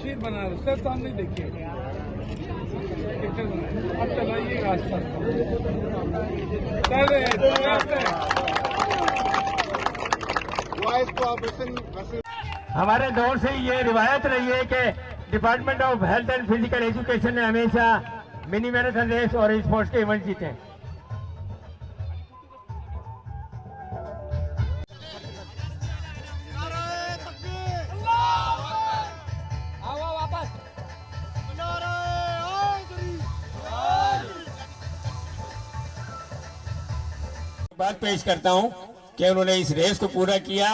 तस्वीर बना रहे सर, सामने देखिए। अब चलाइए रास्ता हमारे दौर से ये रिवायत रही है कि department of health and physical education ने हमेशा मिनी मैराथन रेस और स्पोर्ट्स के इवेंट जीते हैं। बात पेश करता हूं कि उन्होंने इस रेस को पूरा किया,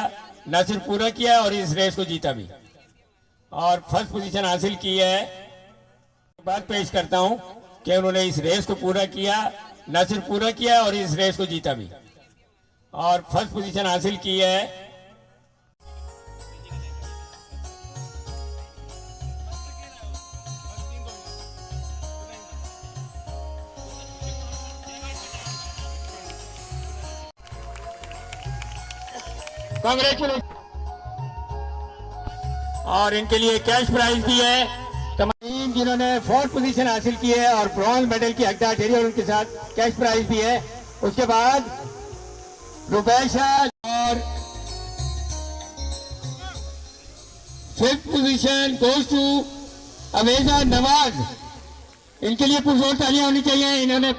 न सिर्फ पूरा किया और इस रेस को जीता भी और फर्स्ट पोजीशन हासिल की है। बात पेश करता हूं कि उन्होंने इस रेस को पूरा किया, न सिर्फ पूरा किया और इस रेस को जीता भी और फर्स्ट पोजीशन हासिल की है। कांग्रेचुलेशन। और इनके लिए कैश प्राइज भी है। तमाम जिन्होंने फोर्थ पोजीशन हासिल की है और ब्रॉन्ज मेडल की हकदार ठहरी और उनके साथ कैश प्राइज भी है। उसके बाद रुबैशा और fifth position goes to Aweza Nawaz. इनके लिए पुरजोर तालियां होनी चाहिए। इन्होंने